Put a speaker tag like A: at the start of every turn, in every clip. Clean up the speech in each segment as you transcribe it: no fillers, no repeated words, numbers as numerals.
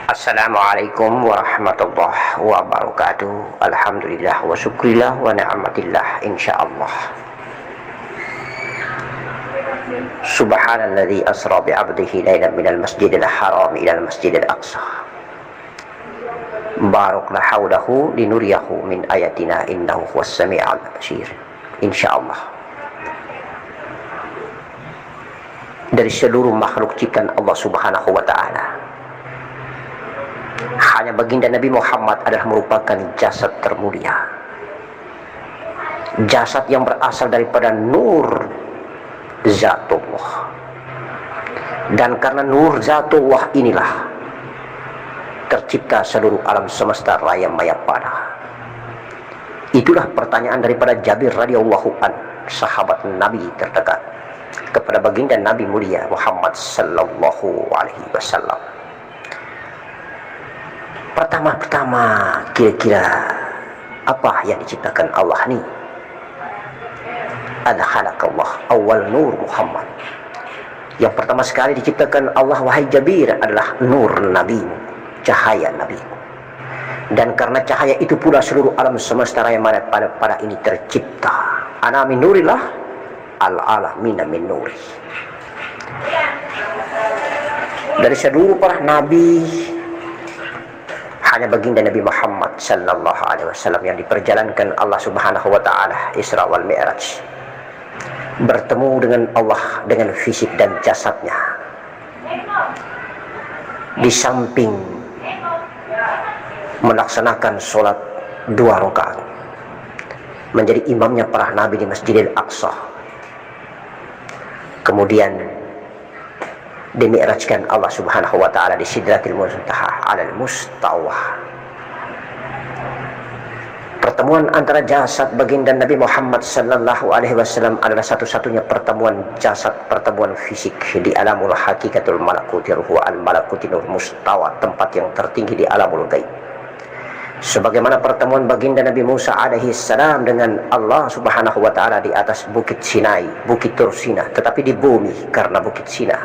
A: Assalamualaikum warahmatullahi wabarakatuh. Alhamdulillah wa syukrillah wa ni'matillah insyaallah. Subhanalladzi asra bi 'abdihi lailan minal masjidil haram ilal masjidil aqsa. Barakna haulahu linuriyahu min ayatina innahu huwas sami'ul basir. Insyaallah. Dari seluruh makhluk ciptaan Allah Subhanahu wa taala, hanya baginda Nabi Muhammad adalah merupakan jasad termulia, jasad yang berasal daripada nur zatullah. Dan karena nur zatullah inilah tercipta seluruh alam semesta raya mayapana. Itulah pertanyaan daripada Jabir radhiyallahu an, sahabat Nabi terdekat, kepada baginda Nabi mulia Muhammad sallallahu alaihi wasallam. Pertama-tama, kira-kira apa yang diciptakan Allah ni? Khalaqallah awal nur Muhammad. Yang pertama sekali diciptakan Allah, wahai Jabir, adalah nur Nabi, cahaya Nabi. Dan karena cahaya itu pula seluruh alam semesta raya pada ini tercipta. Ana min nurillah, al-alamina min nuri. Dari seluruh para nabi, hanya baginda Nabi Muhammad sallallahu alaihi wasallam yang diperjalankan Allah Subhanahu wa taala Isra wal Mi'raj, bertemu dengan Allah dengan fisik dan jasadnya. Di samping melaksanakan sholat 2 rakaat, menjadi imamnya para nabi di Masjidil Aqsa, kemudian dimi'rajkan Allah Subhanahu wa taala di Sidratil Muntaha 'alal Mustawa. Pertemuan antara jasad baginda Nabi Muhammad sallallahu alaihi wasallam adalah satu-satunya pertemuan jasad, pertemuan fisik di alamul hakikatul malakuti ruhu al malakutinul mustawa, tempat yang tertinggi di alamul gaib. Sebagaimana pertemuan baginda Nabi Musa alaihi salam dengan Allah Subhanahu wa taala di atas bukit Sinai, bukit Tursina, tetapi di bumi, karena bukit Sina,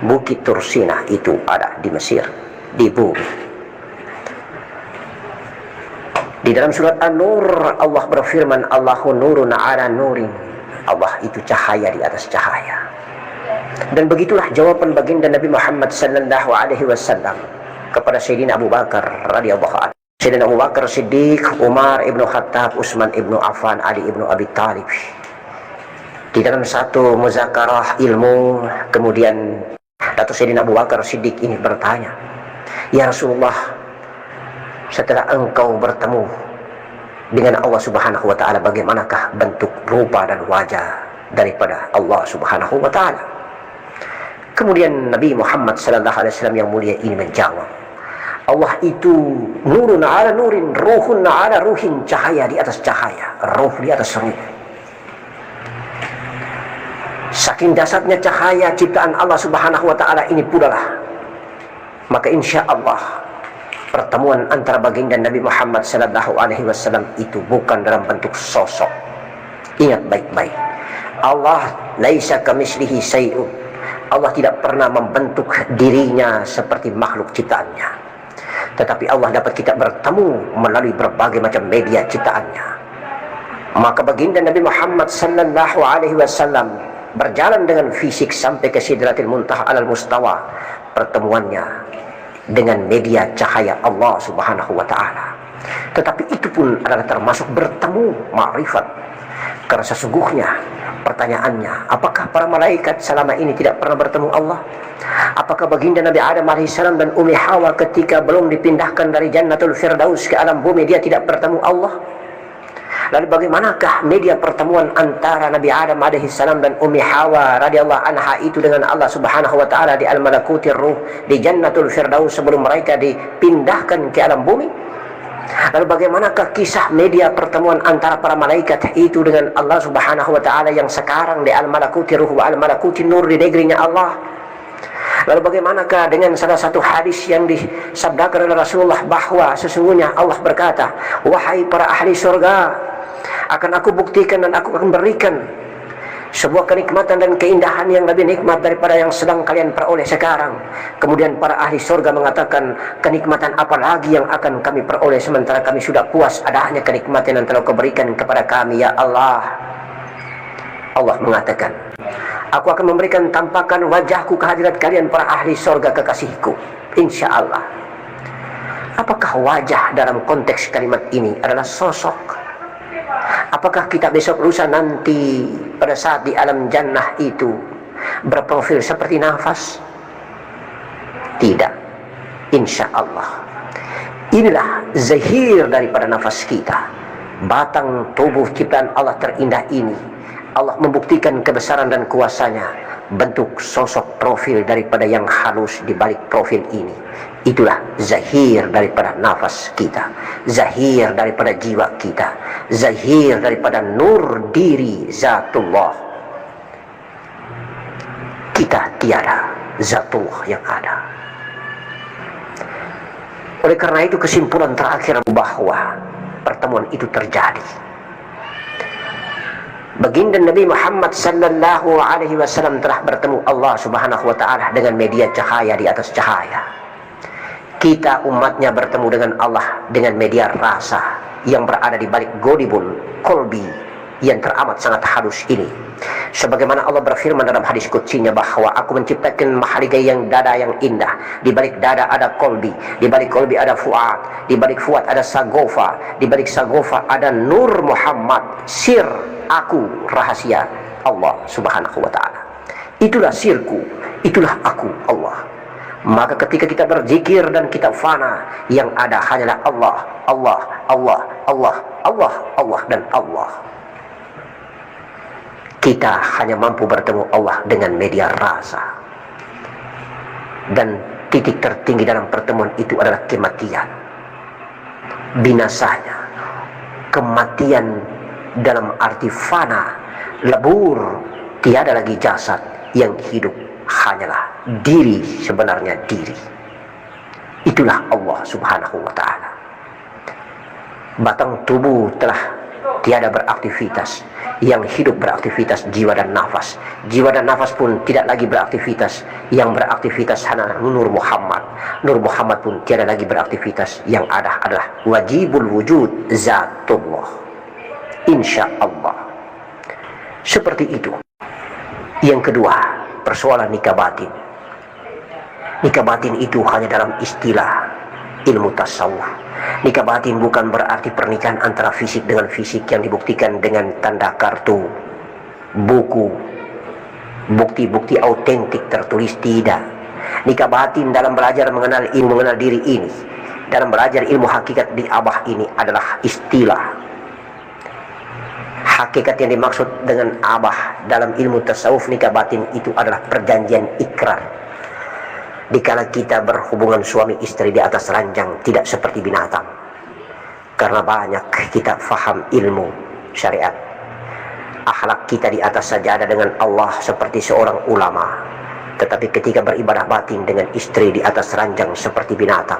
A: bukit Tursina itu ada di Mesir, di bumi. Di dalam surat An-Nur Allah berfirman, Allahu nurun ala nurin. Allah itu cahaya di atas cahaya. Dan begitulah jawaban baginda Nabi Muhammad sallallahu alaihi wasallam kepada Sayyidina Abu Bakar radhiyallahu anhu. Sayyidina Abu Bakar Siddiq, Umar ibnu Khattab, Utsman ibnu Affan, Ali ibnu Abi Thalib. Di dalam satu muzakarah ilmu, kemudian Datuk Sayyidina Abu Bakar Siddiq ini bertanya, ya Rasulullah, setelah engkau bertemu dengan Allah Subhanahu wa taala, bagaimanakah bentuk, rupa dan wajah daripada Allah Subhanahu wa taala? Kemudian Nabi Muhammad sallallahu alaihi wasallam yang mulia ini menjawab, Allah itu nurun ala nurin, ruhun ala ruhin, cahaya di atas cahaya, ruh di atas ruh. Saking dasarnya cahaya ciptaan Allah Subhanahu wa taala ini pula lah, maka insya Allah pertemuan antara baginda Nabi Muhammad sallallahu alaihi wasallam itu bukan dalam bentuk sosok. Ingat baik-baik, Allah laisa kamitslihi syai'un. Allah tidak pernah membentuk dirinya seperti makhluk ciptaannya, tetapi Allah dapat kita bertemu melalui berbagai macam media ciptaannya. Maka baginda Nabi Muhammad sallallahu alaihi wasallam berjalan dengan fisik sampai ke Sidratil Muntaha 'alal Mustawa. Pertemuannya dengan media cahaya Allah Subhanahu wa taala. Tetapi itu pun adalah termasuk bertemu ma'rifat. Karena sesungguhnya pertanyaannya, apakah para malaikat selama ini tidak pernah bertemu Allah? Apakah baginda Nabi Adam alaihissalam dan Ummi Hawa ketika belum dipindahkan dari Jannatul Firdaus ke alam bumi, dia tidak bertemu Allah? Lalu bagaimanakah media pertemuan antara Nabi Adam alaihissalam dan Ummi Hawa radhiyallahu anha itu dengan Allah Subhanahu wa taala di al-malakutir ruh, di Jannatul Firdaus sebelum mereka dipindahkan ke alam bumi? Lalu bagaimanakah kisah media pertemuan antara para malaikat itu dengan Allah Subhanahu wa taala yang sekarang di al-malakutir ruh wa al-malakutin nur, di negerinya Allah? Lalu bagaimanakah dengan salah satu hadis yang disabdakan oleh Rasulullah bahwa sesungguhnya Allah berkata, wahai para ahli surga, akan aku buktikan dan aku akan berikan sebuah kenikmatan dan keindahan yang lebih nikmat daripada yang sedang kalian peroleh sekarang. Kemudian para ahli surga mengatakan, kenikmatan apa lagi yang akan kami peroleh sementara kami sudah puas adanya kenikmatan yang telah kau berikan kepada kami ya Allah. Allah mengatakan, aku akan memberikan tampakan wajahku kehadirat kalian para ahli surga kekasihku, insya Allah. Apakah wajah dalam konteks kalimat ini adalah sosok? Apakah kita besok lusa nanti pada saat di alam jannah itu berprofil seperti nafas? Tidak, insya Allah. Inilah zahir daripada nafas kita, batang tubuh ciptaan Allah terindah ini. Allah membuktikan kebesaran dan kuasanya, bentuk sosok profil daripada yang halus di balik profil ini. Itulah zahir daripada nafas kita, zahir daripada jiwa kita, zahir daripada nur diri zatullah. Kita tiada, zatullah yang ada. Oleh karena itu kesimpulan terakhir bahwa pertemuan itu terjadi. Baginda Nabi Muhammad sallallahu alaihi wasallam telah bertemu Allah subhanahu wa ta'ala dengan media cahaya di atas cahaya. Kita umatnya bertemu dengan Allah dengan media rasa yang berada di balik godibun kolbi yang teramat sangat halus ini. Sebagaimana Allah berfirman dalam hadis qudsinya bahwa aku menciptakan mahligai yang dada yang indah. Di balik dada ada kolbi, di balik kolbi ada fuad, di balik fuad ada sagofa, di balik sagofa ada nur Muhammad, sir aku rahasia Allah subhanahu wa ta'ala. Itulah sirku, itulah aku Allah. Maka ketika kita berzikir dan kita fana, yang ada hanyalah Allah, Allah, Allah, Allah, Allah, Allah, dan Allah. Kita hanya mampu bertemu Allah dengan media rasa. Dan titik tertinggi dalam pertemuan itu adalah kematian. Binasanya. Kematian dalam arti fana, lebur, tiada lagi jasad, yang hidup hanyalah diri, sebenarnya diri. Itulah Allah subhanahu wa ta'ala. Batang tubuh telah tiada beraktivitas, yang hidup beraktivitas jiwa dan nafas. Jiwa dan nafas pun tidak lagi beraktivitas, yang beraktivitas hanya Nur Muhammad. Nur Muhammad pun tiada lagi beraktivitas, yang ada adalah wajibul wujud zatullah, insya Allah. Seperti itu. Yang kedua, persoalan nikah batin. Nikah batin itu hanya dalam istilah ilmu tasawuf. Nikah batin bukan berarti pernikahan antara fisik dengan fisik yang dibuktikan dengan tanda kartu, buku, bukti-bukti autentik tertulis, tidak. Nikah batin dalam belajar mengenal ilmu, mengenal diri ini, dalam belajar ilmu hakikat di abah ini adalah istilah. Hakikat yang dimaksud dengan abah dalam ilmu tasawuf nikah batin itu adalah perjanjian ikrar. Dikala kita berhubungan suami istri di atas ranjang, tidak seperti binatang. Karena banyak kita faham ilmu syariat. Akhlak kita di atas sajadah dengan Allah seperti seorang ulama. Tetapi ketika beribadah batin dengan istri di atas ranjang seperti binatang.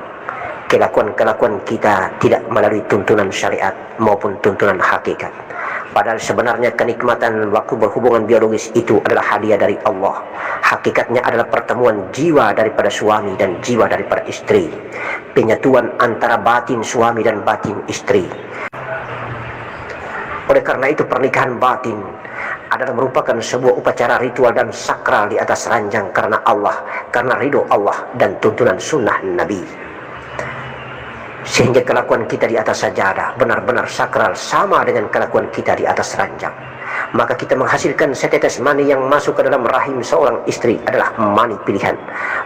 A: Kelakuan-kelakuan kita tidak melalui tuntunan syariat maupun tuntunan hakikat. Padahal sebenarnya kenikmatan waktu berhubungan biologis itu adalah hadiah dari Allah. Hakikatnya adalah pertemuan jiwa daripada suami dan jiwa daripada istri. Penyatuan antara batin suami dan batin istri. Oleh karena itu pernikahan batin adalah merupakan sebuah upacara ritual dan sakral di atas ranjang karena Allah, karena ridho Allah dan tuntunan sunnah Nabi. Sehingga kelakuan kita di atas sajadah benar-benar sakral, sama dengan kelakuan kita di atas ranjang. Maka kita menghasilkan setetes mani yang masuk ke dalam rahim seorang istri adalah mani pilihan.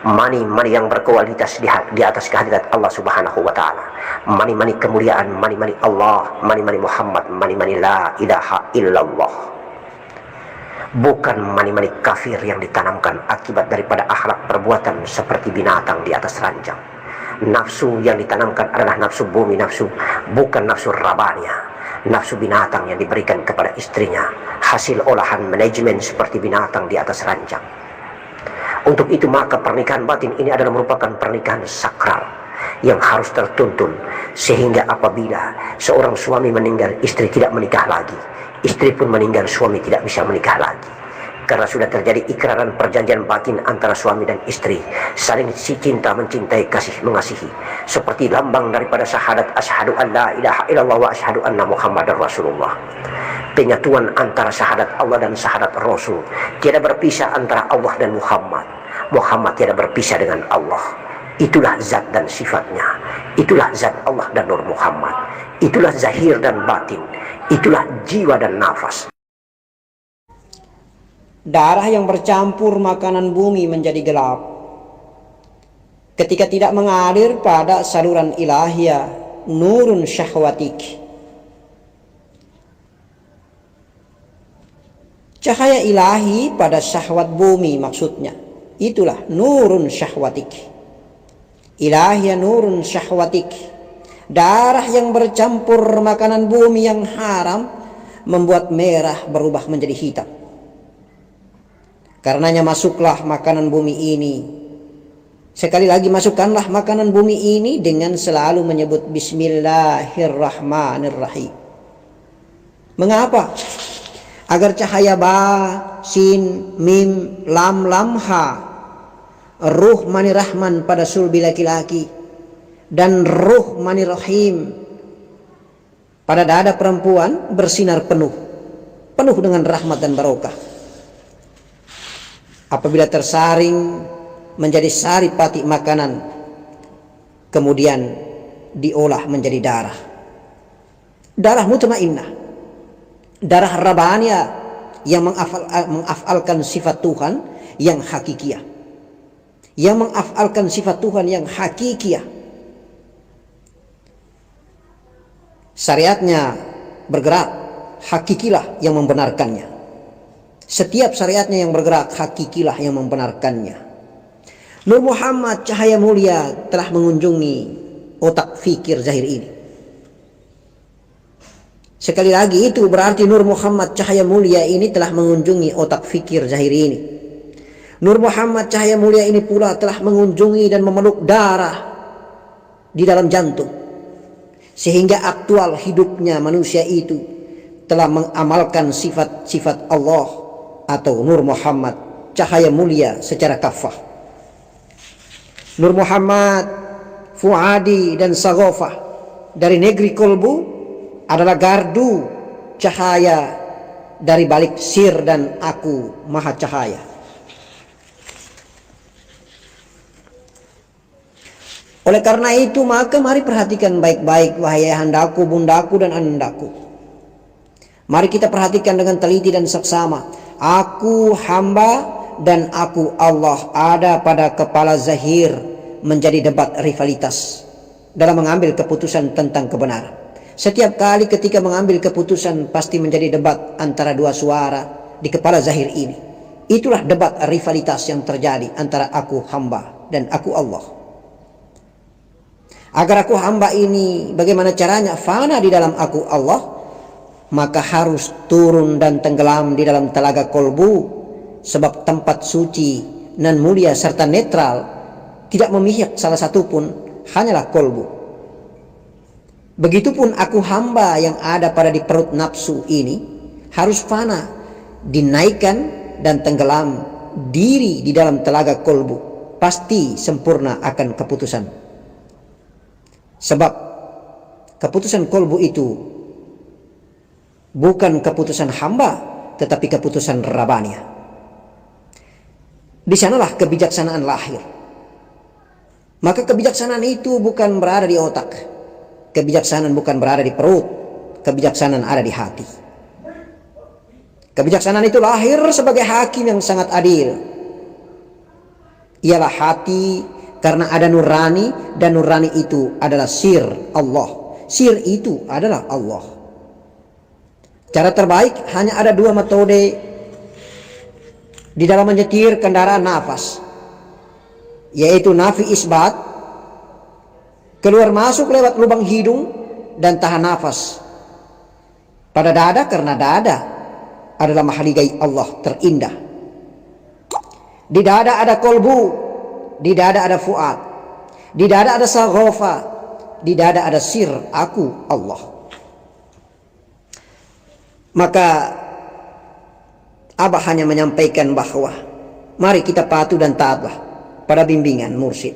A: Mani-mani yang berkualitas di atas kehadirat Allah subhanahu wa ta'ala. Mani-mani kemuliaan, mani-mani Allah, mani-mani Muhammad, mani-mani la ilaha illallah. Bukan mani-mani kafir yang ditanamkan akibat daripada akhlak perbuatan seperti binatang di atas ranjang. Nafsu yang ditanamkan adalah nafsu bumi, nafsu bukan nafsu rabania, nafsu binatang yang diberikan kepada istrinya, hasil olahan manajemen seperti binatang di atas ranjang. Untuk itu maka pernikahan batin ini adalah merupakan pernikahan sakral yang harus tertuntun, sehingga apabila seorang suami meninggal, istri tidak menikah lagi, istri pun meninggal, suami tidak bisa menikah lagi. Karena sudah terjadi ikraran perjanjian batin antara suami dan istri, saling cinta mencintai, kasih mengasihi, seperti lambang daripada syahadat asyhadu an la ilaha illallah wa asyhadu anna muhammadar rasulullah. Penyatuan antara syahadat Allah dan syahadat Rasul, tiada berpisah antara Allah dan Muhammad. Muhammad tiada berpisah dengan Allah. Itulah zat dan sifatnya, itulah zat Allah dan Nur Muhammad, itulah zahir dan batin, itulah jiwa dan nafas.
B: Darah yang bercampur makanan bumi menjadi gelap ketika tidak mengalir pada saluran ilahiyah nurun syahwatik. Cahaya ilahi pada syahwat bumi maksudnya. Itulah nurun syahwatik. Ilahiyah nurun syahwatik. Darah yang bercampur makanan bumi yang haram membuat merah berubah menjadi hitam. Karenanya masuklah makanan bumi ini. Sekali lagi masukkanlah makanan bumi ini dengan selalu menyebut Bismillahirrahmanirrahim. Mengapa? Agar cahaya ba, sin, mim, lam, lam, ha, ruh mani rahman pada sulbi laki-laki dan ruh mani rahim pada dada perempuan bersinar penuh dengan rahmat dan barokah. Apabila tersaring menjadi saripati makanan, kemudian diolah menjadi darah. Darah mutmainnah, darah rabaniyah yang mengafalkan sifat Tuhan yang hakikiyah. Yang mengafalkan sifat Tuhan yang hakikiyah. Syariatnya bergerak, hakikilah yang membenarkannya. Setiap syariatnya yang bergerak, hakikilah yang membenarkannya. Nur Muhammad cahaya mulia telah mengunjungi otak fikir zahir ini. Sekali lagi itu berarti Nur Muhammad cahaya mulia ini telah mengunjungi otak fikir zahir ini. Nur Muhammad cahaya mulia ini pula telah mengunjungi dan memeluk darah di dalam jantung. Sehingga aktual hidupnya manusia itu telah mengamalkan sifat-sifat Allah atau Nur Muhammad cahaya mulia secara kafah. Nur Muhammad, Fuadi dan Saghofah dari negeri kolbu adalah gardu cahaya dari balik sir dan aku maha cahaya. Oleh karena itu maka mari perhatikan baik-baik wahai ayandaku, bundaku dan anandaku. Mari kita perhatikan dengan teliti dan seksama. Aku hamba dan aku Allah ada pada kepala zahir menjadi debat rivalitas dalam mengambil keputusan tentang kebenaran. Setiap kali ketika mengambil keputusan pasti menjadi debat antara dua suara di kepala zahir ini. Itulah debat rivalitas yang terjadi antara aku hamba dan aku Allah. Agar aku hamba ini bagaimana caranya fana di dalam aku Allah, maka harus turun dan tenggelam di dalam telaga kolbu, sebab tempat suci nan mulia serta netral tidak memihak salah satu pun, hanyalah kolbu. Begitupun aku hamba yang ada pada di perut nafsu ini harus fana, dinaikkan dan tenggelam diri di dalam telaga kolbu, pasti sempurna akan keputusan. Sebab keputusan kolbu itu bukan keputusan hamba, tetapi keputusan Rabbaniyah. Di sanalah kebijaksanaan lahir. Maka kebijaksanaan itu bukan berada di otak. Kebijaksanaan bukan berada di perut. Kebijaksanaan ada di hati. Kebijaksanaan itu lahir sebagai hakim yang sangat adil. Ialah hati karena ada nurani, dan nurani itu adalah sir Allah. Sir itu adalah Allah. Cara terbaik hanya ada dua metode di dalam menyetir kendaraan nafas, yaitu nafi isbat, keluar masuk lewat lubang hidung dan tahan nafas pada dada, karena dada adalah mahligai Allah terindah. Di dada ada kolbu, di dada ada fuad, di dada ada saghofa, di dada ada sir aku Allah. Maka Abah hanya menyampaikan bahwa mari kita patuh dan taatlah pada bimbingan mursyid.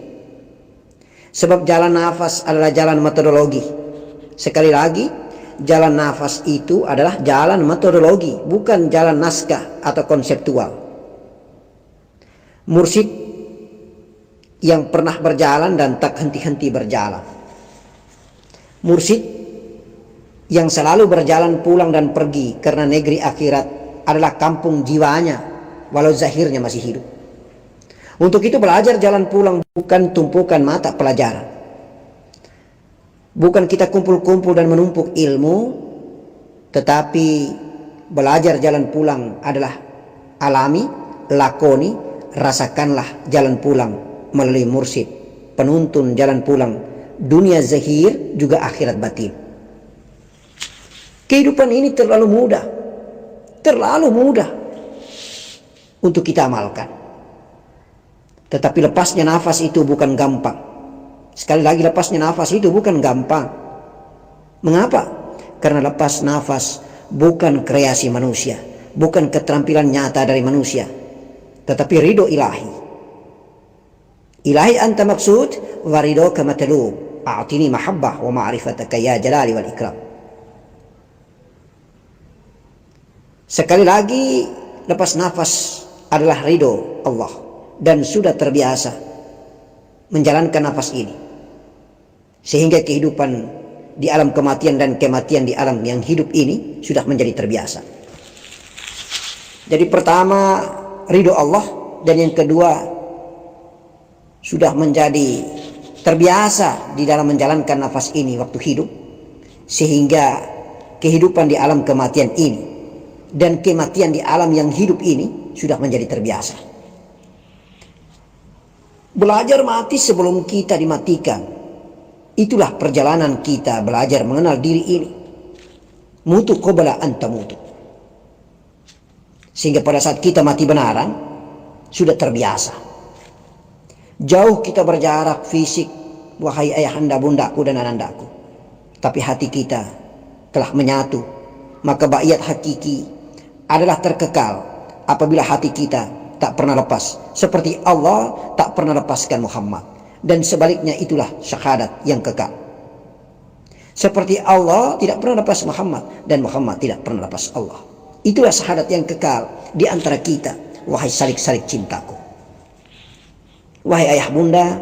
B: Sebab jalan nafas adalah jalan metodologi. Sekali lagi, jalan nafas itu adalah jalan metodologi, bukan jalan naskah atau konseptual. Mursyid yang pernah berjalan dan tak henti-henti berjalan. Mursyid yang selalu berjalan pulang dan pergi karena negeri akhirat adalah kampung jiwanya, walau zahirnya masih hidup. Untuk itu belajar jalan pulang bukan tumpukan mata pelajaran. Bukan kita kumpul-kumpul dan menumpuk ilmu, tetapi belajar jalan pulang adalah alami, lakoni, rasakanlah jalan pulang melalui mursyid, penuntun jalan pulang dunia zahir juga akhirat batin. Kehidupan ini terlalu mudah untuk kita amalkan. Tetapi lepasnya nafas itu bukan gampang. Sekali lagi, lepasnya nafas itu bukan gampang. Mengapa? Karena lepas nafas bukan kreasi manusia, bukan keterampilan nyata dari manusia, tetapi ridho ilahi. Ilahi anta maksud wa ridhoka matlub. A'tini mahabbah wa ma'rifataka ya jalali wal ikram. Sekali lagi, lepas nafas adalah ridho Allah. Dan sudah terbiasa menjalankan nafas ini, sehingga kehidupan di alam kematian dan kematian di alam yang hidup ini sudah menjadi terbiasa. Jadi pertama ridho Allah, dan yang kedua sudah menjadi terbiasa di dalam menjalankan nafas ini waktu hidup, sehingga kehidupan di alam kematian ini dan kematian di alam yang hidup ini sudah menjadi terbiasa. Belajar mati sebelum kita dimatikan. Itulah perjalanan kita belajar mengenal diri ini. Mutu qabla an tamutu. Sehingga pada saat kita mati benaran, sudah terbiasa. Jauh kita berjarak fisik, wahai ayahanda, bundaku dan anandaku. Tapi hati kita telah menyatu. Maka baiat hakiki adalah terkekal apabila hati kita tak pernah lepas, seperti Allah tak pernah lepaskan Muhammad, dan sebaliknya itulah syahadat yang kekal. Seperti Allah tidak pernah lepas Muhammad, dan Muhammad tidak pernah lepas Allah. Itulah syahadat yang kekal di antara kita, wahai salik-salik cintaku. Wahai ayah bunda,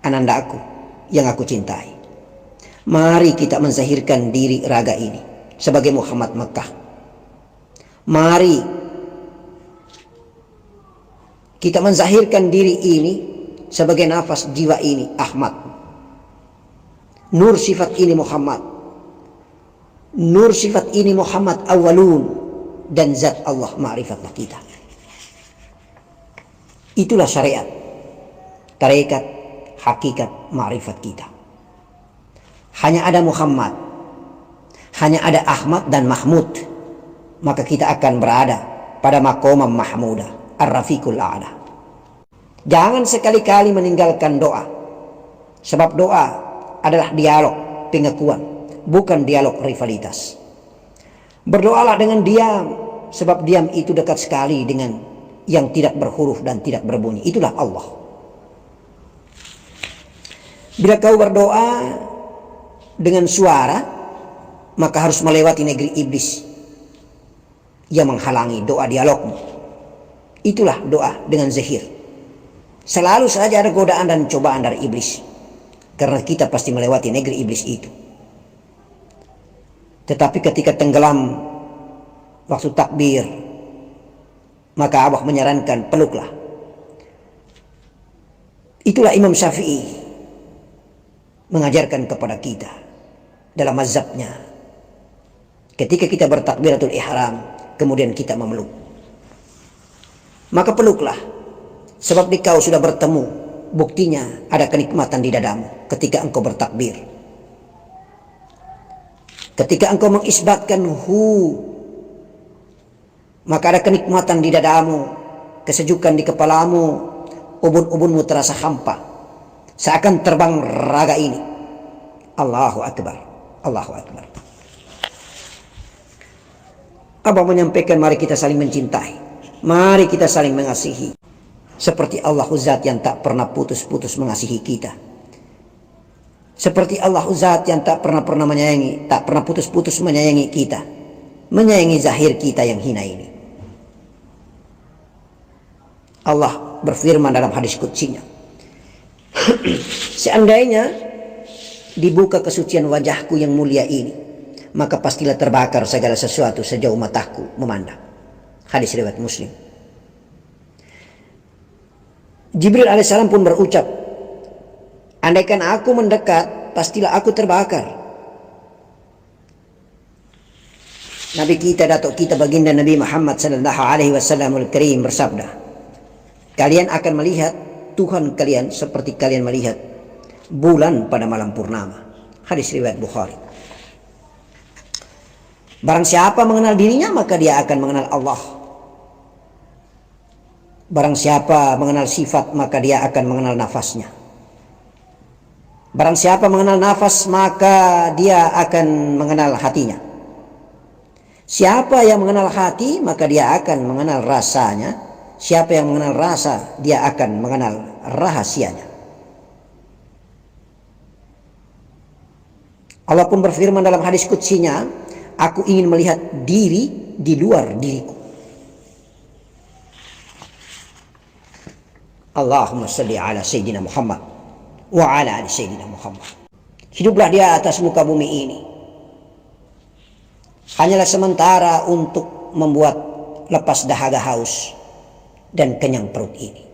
B: anandaku yang aku cintai. Mari kita menzahirkan diri raga ini sebagai Muhammad Mekah. Mari kita menzahirkan diri ini sebagai nafas jiwa ini Ahmad. Nur sifat ini Muhammad. Nur sifat ini Muhammad awalun, dan zat Allah ma'rifatlah kita. Itulah syariat, tarekat, hakikat, ma'rifat kita. Hanya ada Muhammad, hanya ada Ahmad dan Mahmud, maka kita akan berada pada maqamam mahmudah, Ar-Rafiqul A'la. Jangan sekali-kali meninggalkan doa. Sebab doa adalah dialog pengakuan, bukan dialog rivalitas. Berdoalah dengan diam, sebab diam itu dekat sekali dengan yang tidak berhuruf dan tidak berbunyi. Itulah Allah. Bila kau berdoa dengan suara, maka harus melewati negeri iblis yang menghalangi doa dialogmu. Itulah doa dengan zahir. Selalu saja ada godaan dan cobaan dari iblis, karena kita pasti melewati negeri iblis itu. Tetapi ketika tenggelam waktu takbir, maka Abah menyarankan peluklah. Itulah Imam Syafi'i mengajarkan kepada kita dalam mazhabnya. Ketika kita bertakbiratul ihram, kemudian kita memeluk, maka peluklah, sebab dikau sudah bertemu. Buktinya ada kenikmatan di dadamu ketika engkau bertakbir. Ketika engkau mengisbatkan maka ada kenikmatan di dadamu, kesejukan di kepalamu, ubun-ubunmu terasa hampa, seakan terbang raga ini. Allahu Akbar, Allahu Akbar. Abah menyampaikan mari kita saling mencintai, mari kita saling mengasihi. Seperti Allah Zat yang tak pernah putus-putus mengasihi kita. Seperti Allah Zat yang tak pernah menyayangi, tak pernah putus-putus menyayangi kita. Menyayangi zahir kita yang hina ini. Allah berfirman dalam hadis qudsinya, seandainya dibuka kesucian wajahku yang mulia ini, maka pastilah terbakar segala sesuatu sejauh mataku memandang. Hadis riwayat Muslim. Jibril alaihissalam pun berucap, andaikan aku mendekat, pastilah aku terbakar. Nabi kita, datuk kita, baginda Nabi Muhammad sallallahu alaihi wasallam al-karim bersabda, kalian akan melihat Tuhan kalian seperti kalian melihat bulan pada malam purnama. Hadis riwayat Bukhari. Barang siapa mengenal dirinya, maka dia akan mengenal Allah. Barang siapa mengenal sifat, maka dia akan mengenal nafasnya. Barang siapa mengenal nafas, maka dia akan mengenal hatinya. Siapa yang mengenal hati, maka dia akan mengenal rasanya. Siapa yang mengenal rasa, dia akan mengenal rahasianya. Allah pun berfirman dalam hadis qudsinya, aku ingin melihat diri di luar diriku. Allahumma salli ala Sayyidina Muhammad wa ala ali Sayyidina Muhammad. Hiduplah di atas muka bumi ini hanyalah sementara untuk membuat lepas dahaga haus dan kenyang perut ini.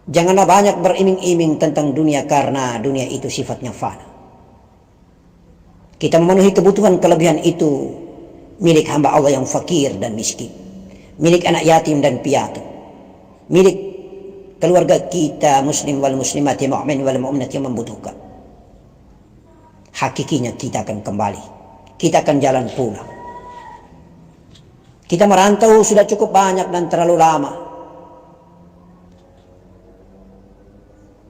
B: Janganlah banyak beriming-iming tentang dunia, karena dunia itu sifatnya fana. Kita memenuhi kebutuhan kelebihan itu milik hamba Allah yang fakir dan miskin, milik anak yatim dan piatu, milik keluarga kita muslim wal muslimati, mu'min wal mu'minat yang membutuhkan. Hakikinya kita akan kembali, kita akan jalan pulang. Kita merantau sudah cukup banyak dan terlalu lama.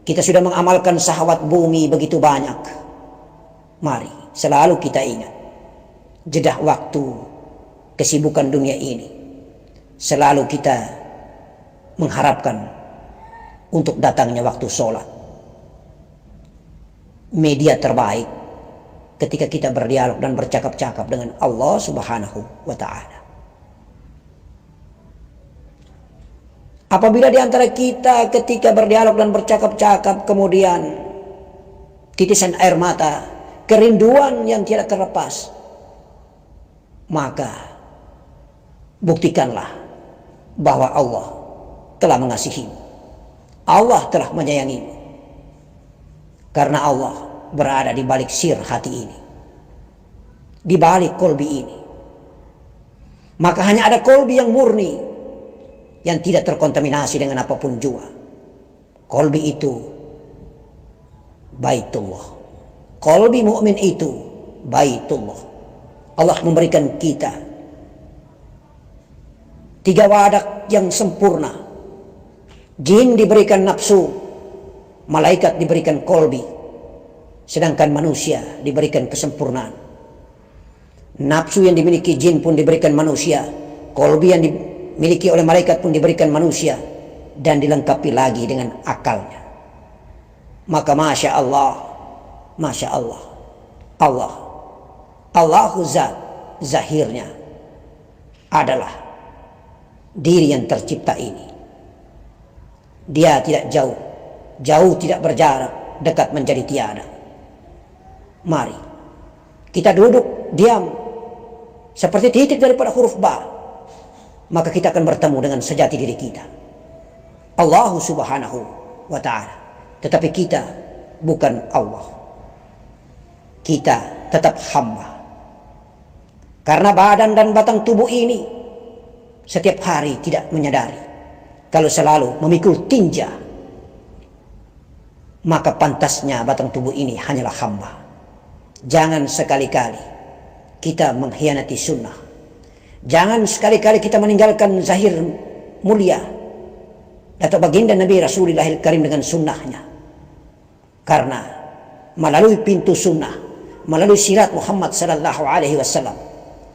B: Kita sudah mengamalkan syahwat bumi begitu banyak. Mari selalu kita ingat jeda waktu kesibukan dunia ini. Selalu kita mengharapkan untuk datangnya waktu sholat. Media terbaik ketika kita berdialog dan bercakap-cakap dengan Allah Subhanahu wa ta'ala. Apabila di antara kita ketika berdialog dan bercakap-cakap kemudian titisan air mata, kerinduan yang tidak terlepas, maka buktikanlah bahwa Allah telah mengasihimu, Allah telah menyayangimu, karena Allah berada di balik sir hati ini, di balik kolbi ini. Maka hanya ada kolbi yang murni, yang tidak terkontaminasi dengan apapun jua. Kolbi itu Baitullah. Kolbi mukmin itu Baitullah. Allah memberikan kita 3 wadah yang sempurna. Jin diberikan nafsu, malaikat diberikan kolbi, sedangkan manusia diberikan kesempurnaan. Nafsu yang dimiliki jin pun diberikan manusia, kolbi yang dimiliki oleh malaikat pun diberikan manusia, dan dilengkapi lagi dengan akalnya. Maka Masya Allah, Masya Allah, Allahu Zat, zahirnya adalah diri yang tercipta ini. Dia tidak jauh, jauh tidak berjarak, dekat menjadi tiada. Mari kita duduk diam seperti titik daripada huruf ba, maka kita akan bertemu dengan sejati diri kita, Allah Subhanahu wa ta'ala. Tetapi kita bukan Allah, kita tetap hamba. Karena badan dan batang tubuh ini setiap hari tidak menyadari kalau selalu memikul tinja, maka pantasnya batang tubuh ini hanyalah hamba. Jangan sekali-kali kita mengkhianati sunnah. Jangan sekali-kali kita meninggalkan zahir mulia atau baginda Nabi Rasulullah Karim dengan sunnahnya. Karena melalui pintu sunnah, melalui sirat Muhammad sallallahu alaihi wasallam,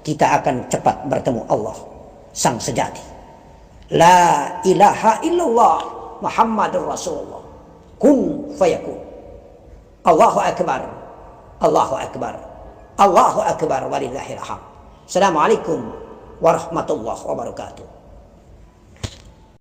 B: kita akan cepat bertemu Allah sang sejati. La ilaha illallah Muhammadur Rasulullah. Kun fayakun. Allahu akbar. Allahu akbar. Allahu akbar walillahil hamd. Assalamualaikum warahmatullahi wabarakatuh.